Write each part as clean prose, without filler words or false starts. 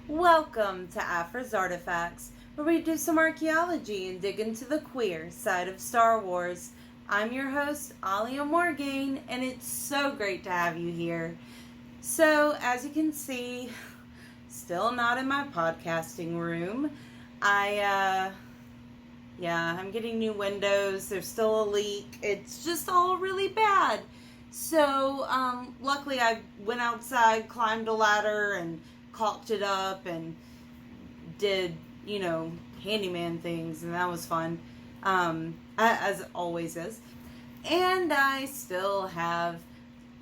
Welcome to Afra's Artifacts, where we do some archaeology and dig into the queer side of Star Wars. I'm your host, Alia Morgaine, and it's so great to have you here. So, as you can see, still not in my podcasting room. I'm getting new windows. There's still a leak. It's just all really bad. So, luckily I went outside, climbed a ladder, and caulked it up and did, handyman things, and that was fun, as it always is. And I still have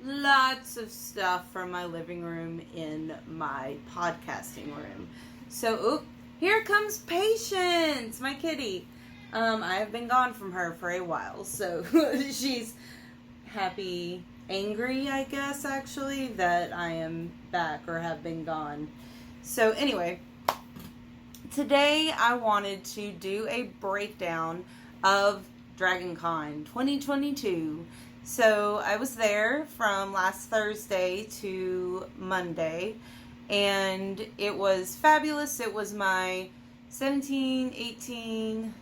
lots of stuff from my living room in my podcasting room. So, here comes Patience, my kitty. I have been gone from her for a while, so she's angry, I guess, actually, that I am back or have been gone. So anyway, today I wanted to do a breakdown of DragonCon 2022. So I was there from last Thursday to Monday, and it was fabulous. It was my 17, 18,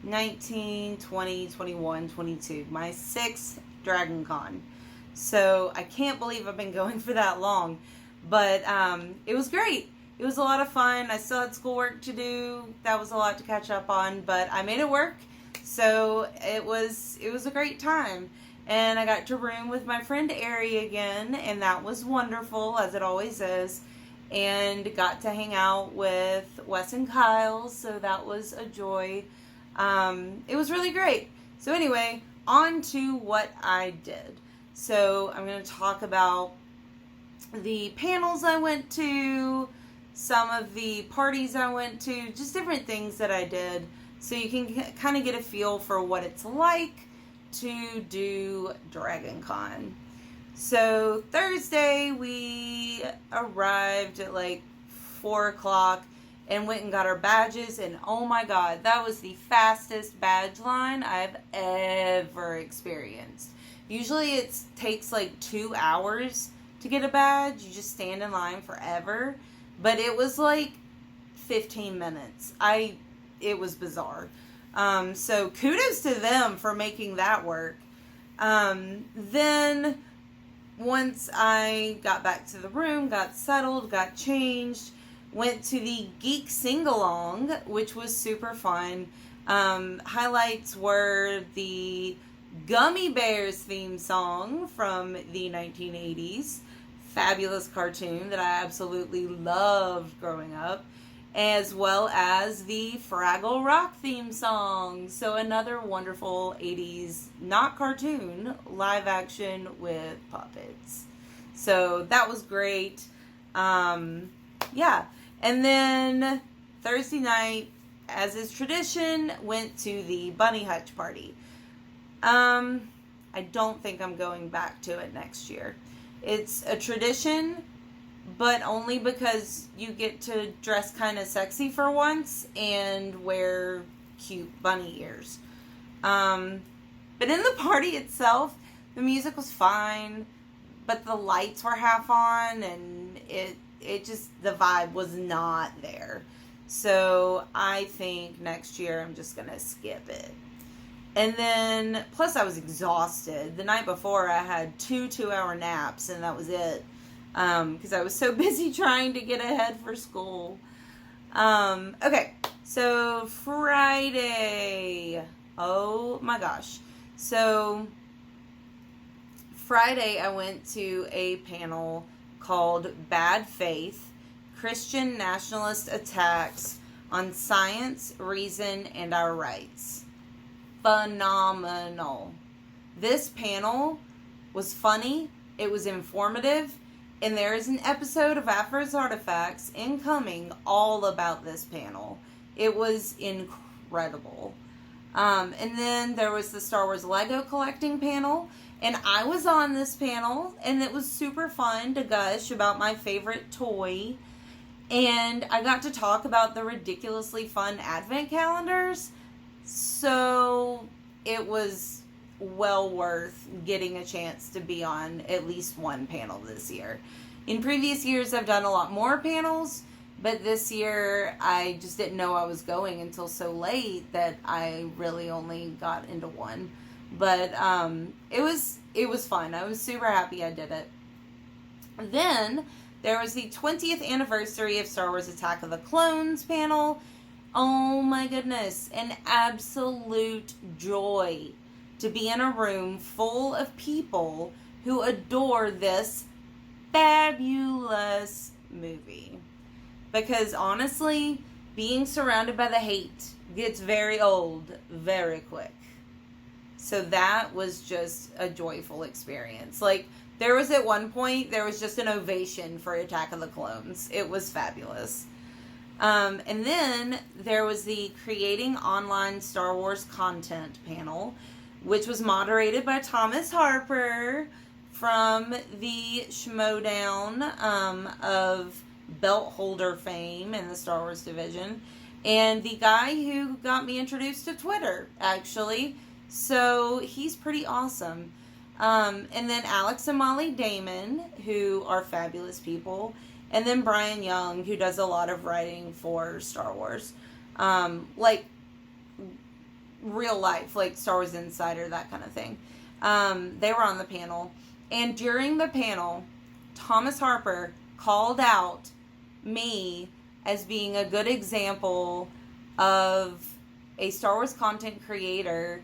19, 20, 21, 22, my 6th DragonCon. So I can't believe I've been going for that long, but it was great. It was a lot of fun. I still had schoolwork to do. That was a lot to catch up on, but I made it work. So it was a great time. And I got to room with my friend Ari again, and that was wonderful, as it always is. And got to hang out with Wes and Kyle, so that was a joy. It was really great. So anyway, on to what I did. So I'm going to talk about the panels I went to, some of the parties I went to, just different things that I did, so you can kind of get a feel for what it's like to do DragonCon. So Thursday we arrived at like 4 o'clock and went and got our badges, and oh my god, that was the fastest badge line I've ever experienced. Usually it takes like 2 hours to get a badge. You just stand in line forever, but it was like 15 minutes. It was bizarre. So kudos to them for making that work. Then once I got back to the room, got settled, got changed, went to the Geek Sing-Along, which was super fun. Highlights were the Gummy Bears theme song from the 1980s. Fabulous cartoon that I absolutely loved growing up. As well as the Fraggle Rock theme song. So another wonderful 80s, not cartoon, live action with puppets. So that was great. And then Thursday night, as is tradition, went to the Bunny Hutch party. I don't think I'm going back to it next year. It's a tradition, but only because you get to dress kind of sexy for once and wear cute bunny ears. But in the party itself, the music was fine, but the lights were half on, and it just, the vibe was not there. So I think next year I'm just going to skip it. And then, plus I was exhausted. The night before I had 2 2-hour naps, and that was it. Because I was so busy trying to get ahead for school. Okay, so Friday. Oh my gosh. So Friday I went to a panel called Bad Faith, Christian Nationalist Attacks on Science, Reason, and Our Rights. Phenomenal. This panel was funny, it was informative, and there is an episode of Afra's Artifacts incoming all about this panel. It was incredible. And then there was the Star Wars Lego collecting panel, and I was on this panel, and it was super fun to gush about my favorite toy. And I got to talk about the ridiculously fun advent calendars. So it was well worth getting a chance to be on at least one panel this year. In previous years, I've done a lot more panels, but this year I just didn't know I was going until so late that I really only got into one. But it was fun. I was super happy I did it. Then there was the 20th anniversary of Star Wars Attack of the Clones panel. Oh my goodness, an absolute joy to be in a room full of people who adore this fabulous movie. Because honestly, being surrounded by the hate gets very old very quick. So that was just a joyful experience. Like, there was at one point, there was just an ovation for Attack of the Clones. It was fabulous. And then there was the Creating Online Star Wars Content panel, which was moderated by Thomas Harper from the Schmodown of belt holder fame in the Star Wars division, and the guy who got me introduced to Twitter, actually. So he's pretty awesome. And then Alex and Molly Damon, who are fabulous people. And then Brian Young, who does a lot of writing for Star Wars. Like real life, like Star Wars Insider, that kind of thing. They were on the panel. And during the panel, Thomas Harper called out me as being a good example of a Star Wars content creator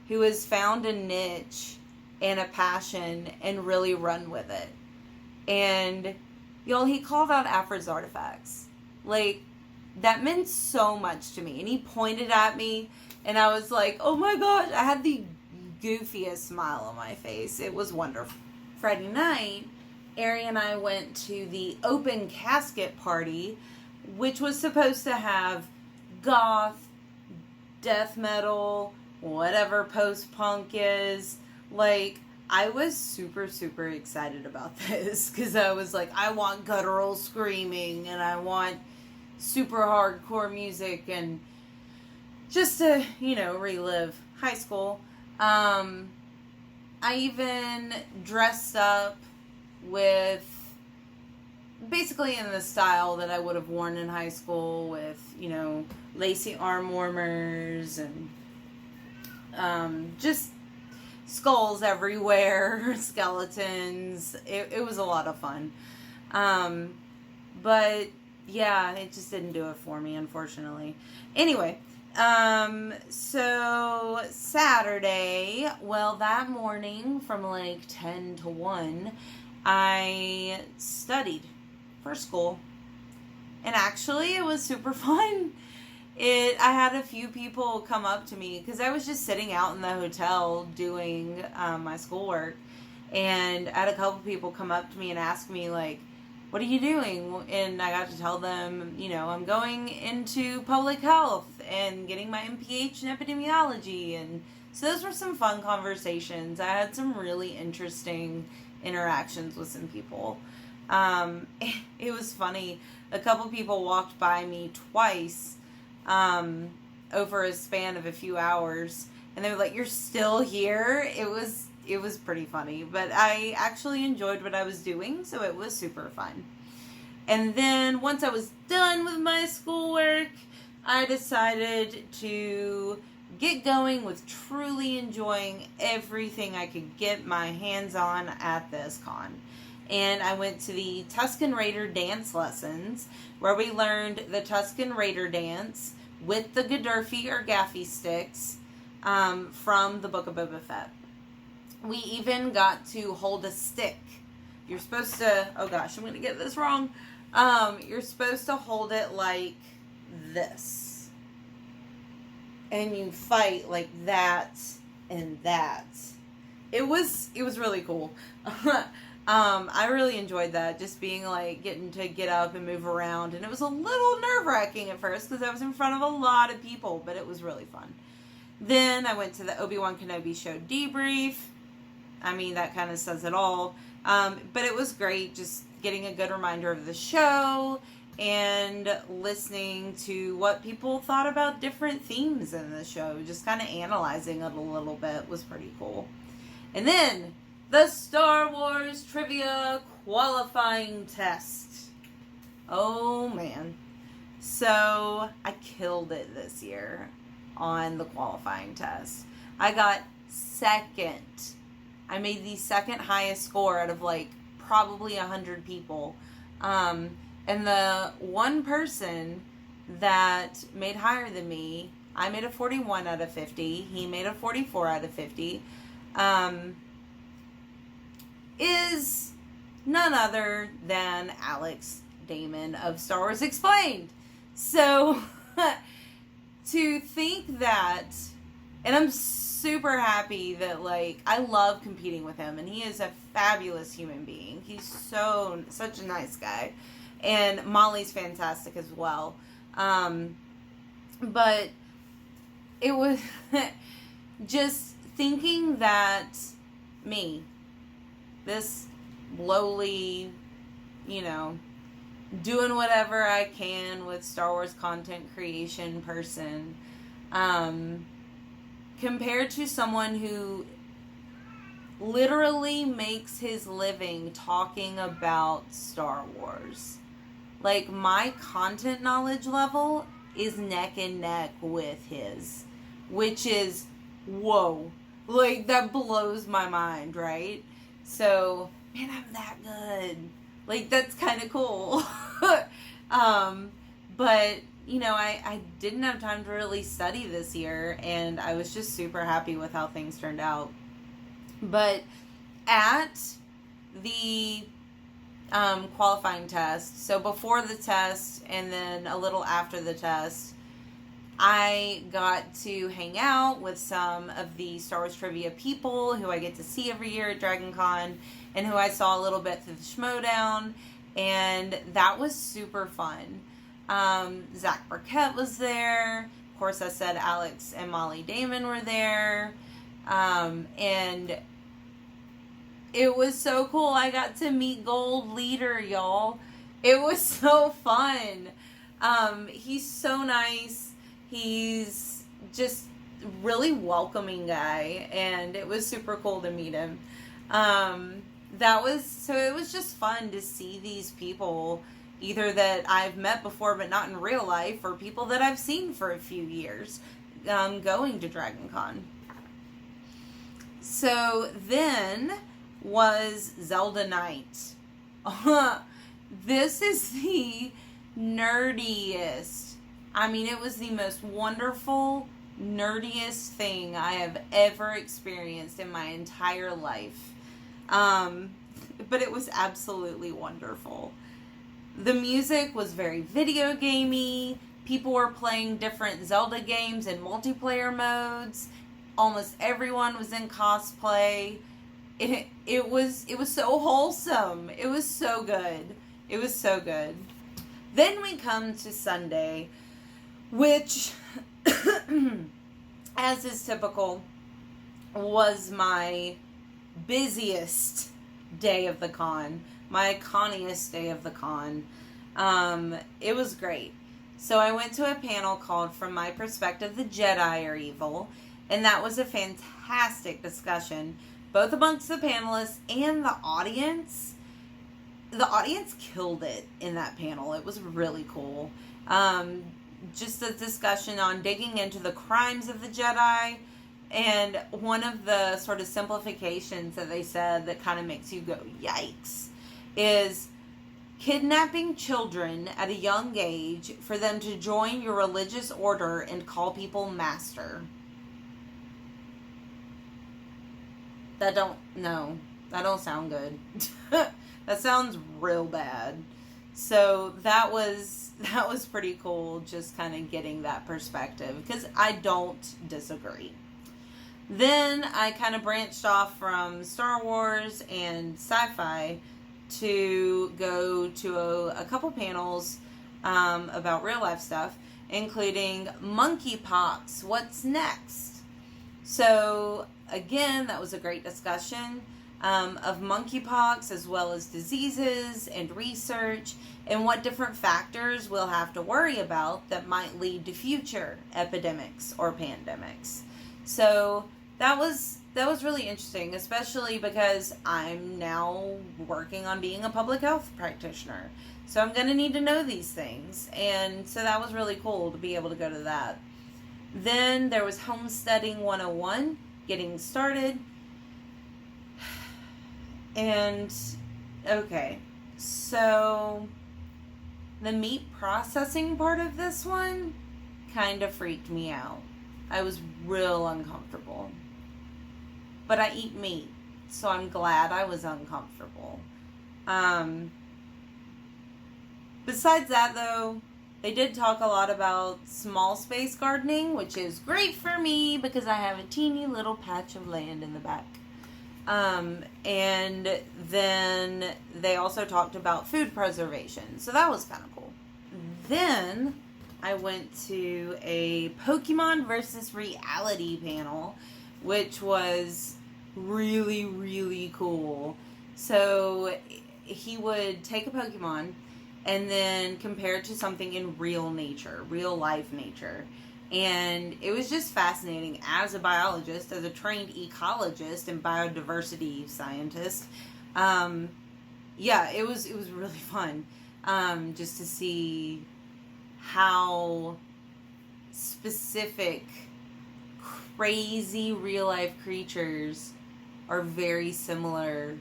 who has found a niche and a passion and really run with it. And y'all, he called out Afra's Artifacts. Like, that meant so much to me. And he pointed at me, and I was like, oh my gosh, I had the goofiest smile on my face. It was wonderful. Friday night, Ari and I went to the open casket party, which was supposed to have goth, death metal, whatever post-punk is. Like, I was super, super excited about this because I was like, I want guttural screaming and I want super hardcore music and just to, relive high school. I even dressed up with basically in the style that I would have worn in high school with, lacy arm warmers and just skulls everywhere, skeletons. It was a lot of fun. But yeah, it just didn't do it for me, unfortunately. Anyway, so Saturday, well, that morning from like 10 to 1, I studied for school. And actually, it was super fun. I had a few people come up to me because I was just sitting out in the hotel doing my schoolwork, and I had a couple people come up to me and ask me, like, what are you doing? And I got to tell them, I'm going into public health and getting my MPH in epidemiology. And so those were some fun conversations. I had some really interesting interactions with some people. It was funny. A couple people walked by me twice over a span of a few hours, and they were like, you're still here? It was pretty funny, but I actually enjoyed what I was doing, so it was super fun. And then once I was done with my schoolwork, I decided to get going with truly enjoying everything I could get my hands on at this con. And I went to the Tusken Raider dance lessons, where we learned the Tusken Raider dance with the Gadurfi or Gaffy sticks from the Book of Boba Fett. We even got to hold a stick. You're supposed to, oh gosh, I'm going to get this wrong. You're supposed to hold it like this. And you fight like that and that. It was really cool. I really enjoyed that, just being like getting to get up and move around, and it was a little nerve-wracking at first because I was in front of a lot of people, but it was really fun. Then I went to the Obi-Wan Kenobi show debrief. I mean, that kind of says it all. But it was great just getting a good reminder of the show and listening to what people thought about different themes in the show. Just kind of analyzing it a little bit was pretty cool. And then the Star Wars Trivia Qualifying Test. Oh man. So I killed it this year on the qualifying test. I got second. I made the second highest score out of like probably 100 people. And the one person that made higher than me, I made a 41 out of 50. He made a 44 out of 50. Is none other than Alex Damon of Star Wars Explained. So, to think that, and I'm super happy that, like, I love competing with him, and he is a fabulous human being. He's such a nice guy. And Molly's fantastic as well. But it was just thinking that me, this lowly, doing whatever I can with Star Wars content creation person, compared to someone who literally makes his living talking about Star Wars. Like, my content knowledge level is neck and neck with his, which is, whoa, like, that blows my mind, right? So, man, I'm that good. Like, that's kind of cool. But, I didn't have time to really study this year, and I was just super happy with how things turned out. But at the qualifying test, so before the test and then a little after the test, I got to hang out with some of the Star Wars trivia people who I get to see every year at DragonCon, and who I saw a little bit through the Schmodown, and that was super fun. Zach Burkett was there. Of course, I said Alex and Molly Damon were there. And it was so cool. I got to meet Gold Leader, y'all. It was so fun. He's so nice. He's just really welcoming guy, and it was super cool to meet him. It was just fun to see these people, either that I've met before but not in real life, or people that I've seen for a few years, going to DragonCon. So then was Zelda Night. This is the nerdiest. I mean, it was the most wonderful, nerdiest thing I have ever experienced in my entire life. But it was absolutely wonderful. The music was very video gamey. People were playing different Zelda games in multiplayer modes. Almost everyone was in cosplay. It was so wholesome. It was so good. It was so good. Then we come to Sunday, which, as is typical, was my busiest day of the con. My conniest day of the con. It was great. So I went to a panel called From My Perspective, the Jedi Are Evil. And that was a fantastic discussion, both amongst the panelists and the audience. The audience killed it in that panel. It was really cool. Just a discussion on digging into the crimes of the Jedi. And one of the sort of simplifications that they said that kind of makes you go, yikes, is kidnapping children at a young age for them to join your religious order and call people master. That don't sound good. That sounds real bad. So that was pretty cool, just kind of getting that perspective, because I don't disagree. Then I kind of branched off from Star Wars and sci-fi to go to a couple panels about real life stuff, including monkeypox, what's next? So again, that was a great discussion. of monkeypox, as well as diseases and research, and what different factors we'll have to worry about that might lead to future epidemics or pandemics. So that was really interesting, especially because I'm now working on being a public health practitioner. So I'm going to need to know these things. And so that was really cool to be able to go to that. Then there was Homesteading 101, getting started. And, okay, so the meat processing part of this one kind of freaked me out. I was real uncomfortable. But I eat meat, so I'm glad I was uncomfortable. Besides that, though, they did talk a lot about small space gardening, which is great for me because I have a teeny little patch of land in the back. And then they also talked about food preservation, so that was kind of cool. Then I went to a Pokemon versus reality panel, which was really, really cool. So he would take a Pokemon and then compare it to something in real nature, real life nature. And it was just fascinating as a biologist, as a trained ecologist and biodiversity scientist. Yeah, it was really fun just to see how specific, crazy real life creatures are very similar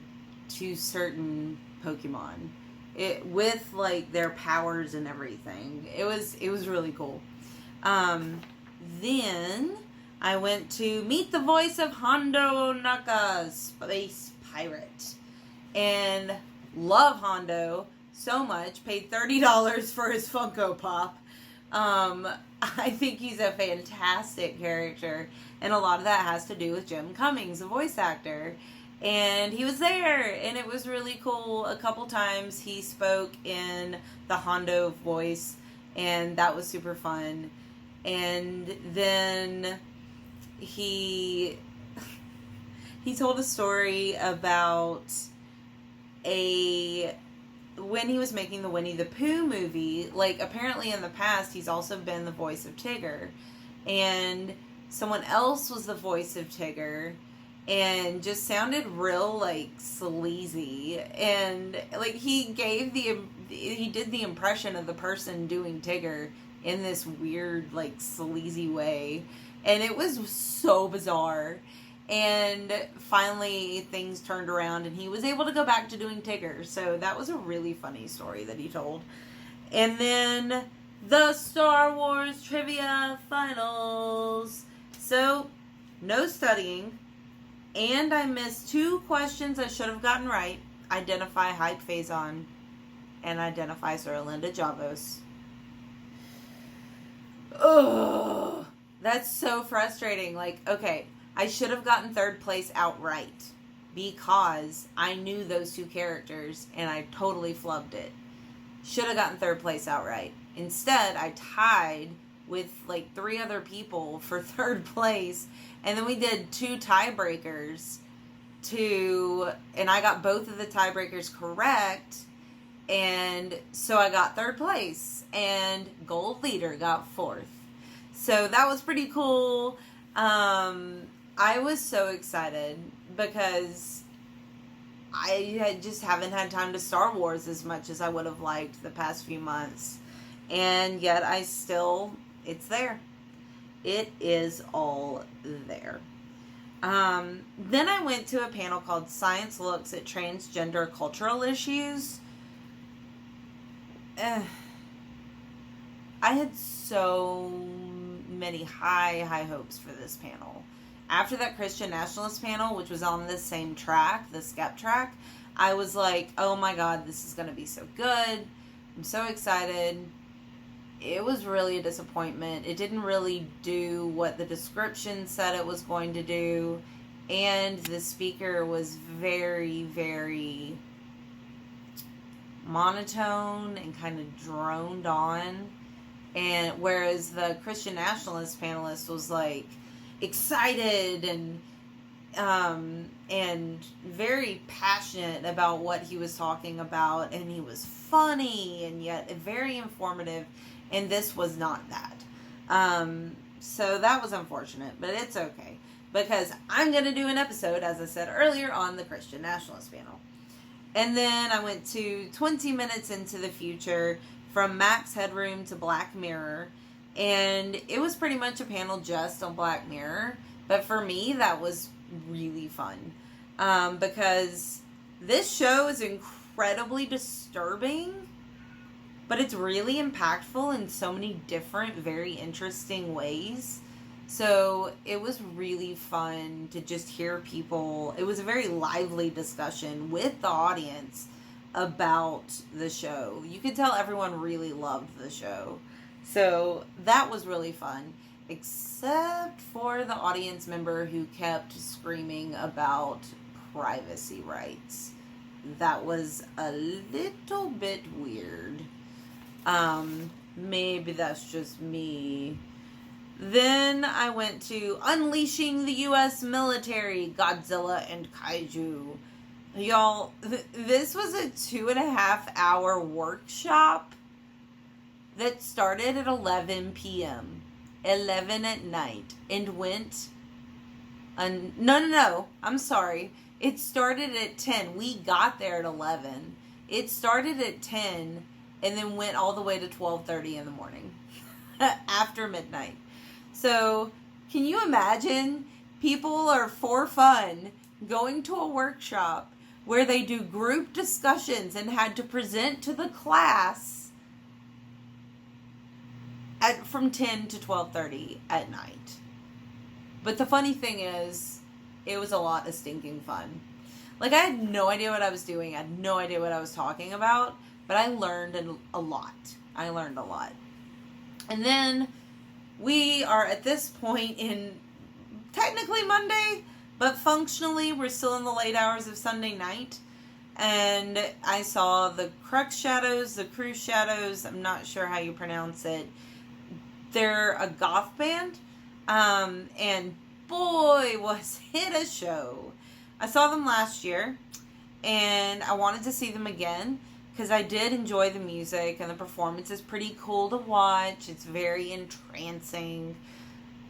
to certain Pokemon. With like their powers and everything. It was really cool. Then I went to meet the voice of Hondo Ohnaka, Space Pirate. And love Hondo so much. Paid $30 for his Funko Pop. I think he's a fantastic character. And a lot of that has to do with Jim Cummings, a voice actor. And he was there, and it was really cool. A couple times he spoke in the Hondo voice, and that was super fun. And then he told a story about when he was making the Winnie the Pooh movie, like apparently in the past he's also been the voice of Tigger, and someone else was the voice of Tigger, and just sounded real like sleazy, and like he did the impression of the person doing Tigger in this weird like sleazy way, and it was so bizarre. And finally things turned around and he was able to go back to doing Tigger, so that was a really funny story that he told. And then the Star Wars trivia finals. So no studying, and I missed 2 questions I should have gotten right. Identify Hype Phazon and identify Sir Linda Javos. Ugh, that's so frustrating. Like, okay, I should have gotten 3rd place outright because I knew those 2 characters and I totally flubbed it. Should have gotten 3rd place outright. Instead, I tied with like 3 other people for 3rd place, and then we did 2 tiebreakers and I got both of the tiebreakers correct, and so I got 3rd place, and Gold Leader got 4th. So that was pretty cool. I was so excited because I just haven't had time to Star Wars as much as I would have liked the past few months. And yet it's there. It is all there. Then I went to a panel called Science Looks at Transgender Cultural Issues. I had so many high hopes for this panel. After that Christian nationalist panel, which was on the same track, the SCEP track, I was like, oh my god, this is going to be so good. I'm so excited. It was really a disappointment. It didn't really do what the description said it was going to do. And the speaker was very, very monotone and kind of droned on. And whereas the Christian nationalist panelist was like excited and very passionate about what he was talking about, and he was funny and yet very informative, and this was not that. So that was unfortunate, but it's okay, because I'm going to do an episode, as I said earlier, on the Christian Nationalist panel. And then I went to 20 Minutes into the Future, from Max Headroom to Black Mirror, and it was pretty much a panel just on Black Mirror, but for me, that was really fun, because this show is incredibly disturbing, but it's really impactful in so many different, very interesting ways. So it was really fun to just hear people. It was a very lively discussion with the audience about the show. You could tell everyone really loved the show. So that was really fun, except for the audience member who kept screaming about privacy rights. That was a little bit weird. Maybe that's just me. Then I went to Unleashing the U.S. Military, Godzilla and Kaiju. Y'all, this was a 2.5-hour workshop that started at 11 p.m. 11 at night, and went... No, I'm sorry. It started at 10. We got there at 11. It started at 10, and then went all the way to 12:30 in the morning. After midnight. So, can you imagine? People are, for fun, going to a workshop where they do group discussions and had to present to the class from 10 to 12:30 at night. But the funny thing is, it was a lot of stinking fun. Like, I had no idea what I was doing. I had no idea what I was talking about. But I learned a lot. And then we are at this point in technically Monday, but functionally we're still in the late hours of Sunday night. And I saw the Crux Shadows, the Cruise Shadows, I'm not sure how you pronounce it. They're a goth band. And boy, was it a show. I saw them last year, and I wanted to see them again, because I did enjoy the music, and the performance is pretty cool to watch. It's very entrancing.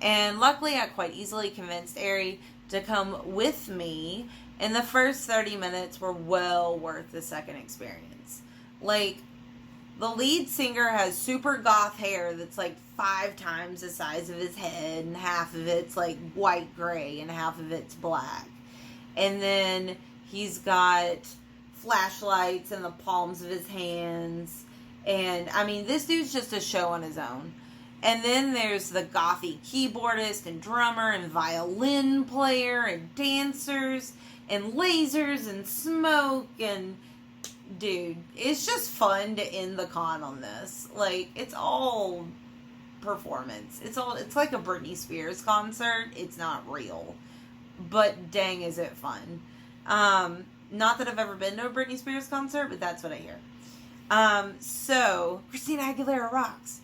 And luckily, I quite easily convinced Ari to come with me, and the first 30 minutes were well worth the second experience. Like, the lead singer has super goth hair that's like 5 times the size of his head, and half of it's like white gray, and half of it's black. And then he's got flashlights in the palms of his hands. And, I mean, this dude's just a show on his own. And then there's the gothy keyboardist and drummer and violin player and dancers and lasers and smoke. And, dude, it's just fun to end the con on this. Like, it's all performance. It's like a Britney Spears concert. It's not real. But dang, is it fun. Not that I've ever been to a Britney Spears concert, but that's what I hear. So, Christina Aguilera rocks.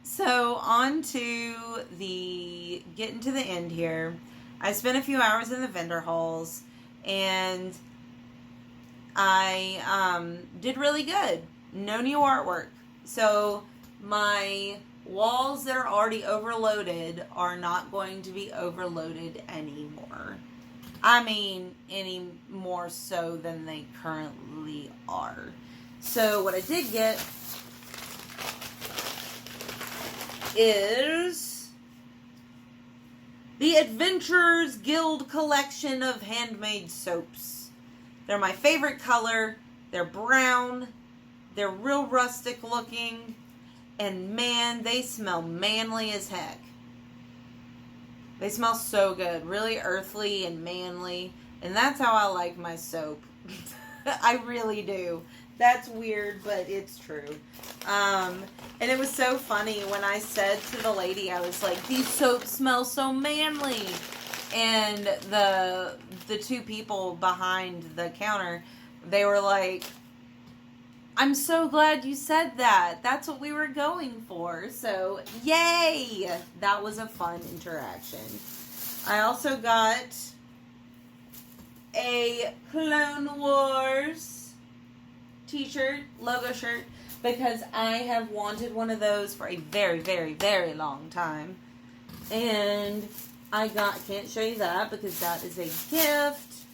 So, on to getting to the end here. I spent a few hours in the vendor halls, and I did really good. No new artwork. So, my walls that are already overloaded are not going to be overloaded anymore. I mean, any more so than they currently are. So what I did get is the Adventurers Guild collection of handmade soaps. They're my favorite color. They're brown. They're real rustic looking. And man, they smell manly as heck. They smell so good. Really earthly and manly. And that's how I like my soap. I really do. That's weird, but it's true. And it was so funny when I said to the lady, I was like, these soaps smell so manly. And the 2 people behind the counter, they were like, I'm so glad you said that. That's what we were going for. So, yay! That was a fun interaction. I also got a Clone Wars t-shirt, logo shirt, because I have wanted one of those for a very, very, very long time. And can't show you that because that is a gift.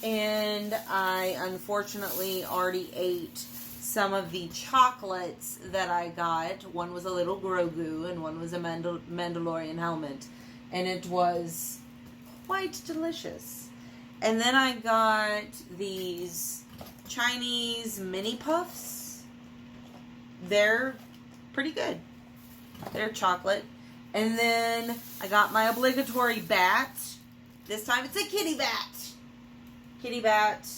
And I unfortunately already ate some of the chocolates that I got. One was a little Grogu and one was a Mandalorian helmet. And it was quite delicious. And then I got these Chinese mini puffs. They're pretty good. They're chocolate. And then I got my obligatory bat. This time it's a kitty bat. Kitty bat.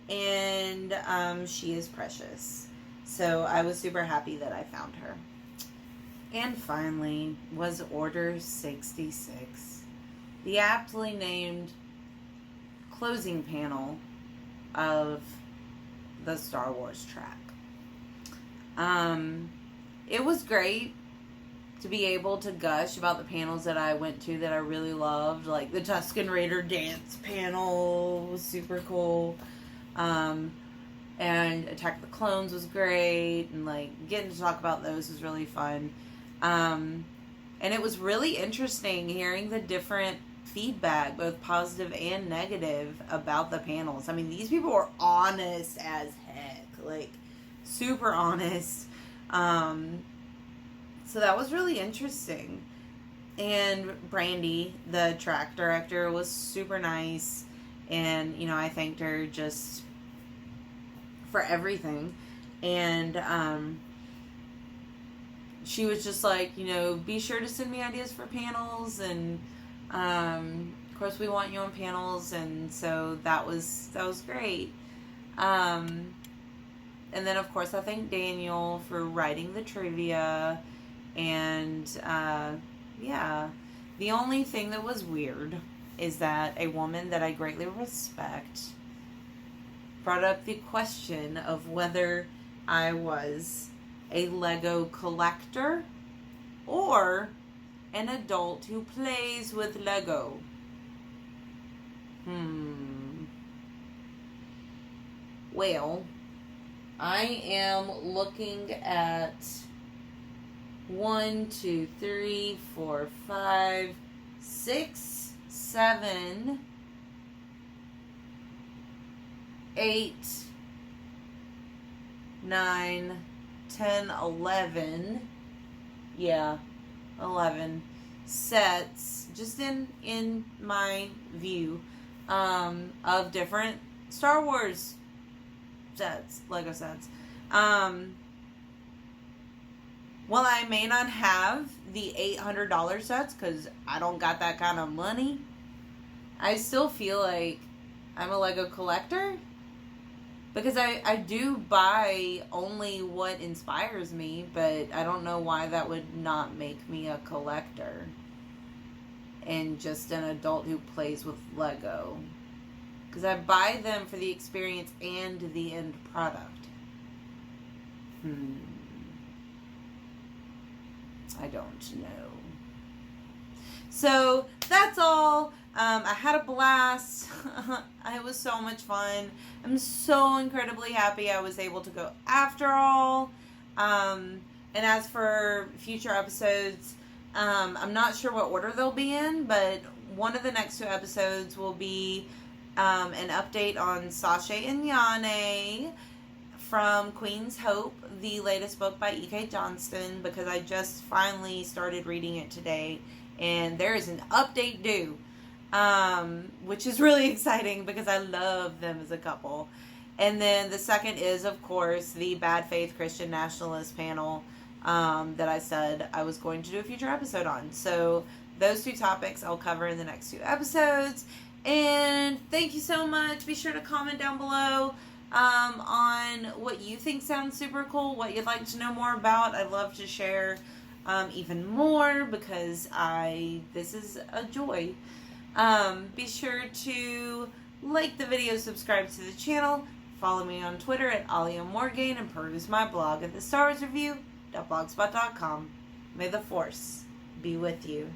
And she is precious. So I was super happy that I found her. And finally was Order 66. The aptly named closing panel of the Star Wars track. It was great to be able to gush about the panels that I went to that I really loved. Like the Tusken Raider dance panel was super cool. And Attack the Clones was great. And like getting to talk about those was really fun. And it was really interesting hearing the different feedback, both positive and negative, about the panels. I mean, these people were honest as heck. Like, super honest. So that was really interesting. And Brandy, the track director, was super nice. And, you know, I thanked her just for everything. And she was just like, you know, be sure to send me ideas for panels. And, of course, we want you on panels. And so that was great. And then, of course, I thank Daniel for writing the trivia. And, yeah, the only thing that was weird is that a woman that I greatly respect brought up the question of whether I was a Lego collector or an adult who plays with Lego. Well, I am looking at 1, 2, 3, 4, 5, 6, 7, 8, 9, 10, 11. Yeah, 11 sets just in my view of different Star Wars sets, Lego sets. Well, I may not have the $800 sets because I don't got that kind of money. I still feel like I'm a Lego collector because I do buy only what inspires me, but I don't know why that would not make me a collector and just an adult who plays with Lego. Because I buy them for the experience and the end product. I don't know. So that's all. I had a blast. It was so much fun. I'm so incredibly happy I was able to go after all. And as for future episodes, I'm not sure what order they'll be in, but one of the next 2 episodes will be an update on Sasha and Yane from Queen's Hope, the latest book by E.K. Johnston, because I just finally started reading it today, and there is an update due, which is really exciting because I love them as a couple. And then the second is, of course, the Bad Faith Christian Nationalist panel that I said I was going to do a future episode on. So those 2 topics I'll cover in the next 2 episodes. And thank you so much. Be sure to comment down below on what you think sounds super cool, what you'd like to know more about. I'd love to share even more because this is a joy. Be sure to like the video, subscribe to the channel, follow me on Twitter at Alia Morgan, and peruse my blog at thestarwarsreview.blogspot.com. May the Force be with you.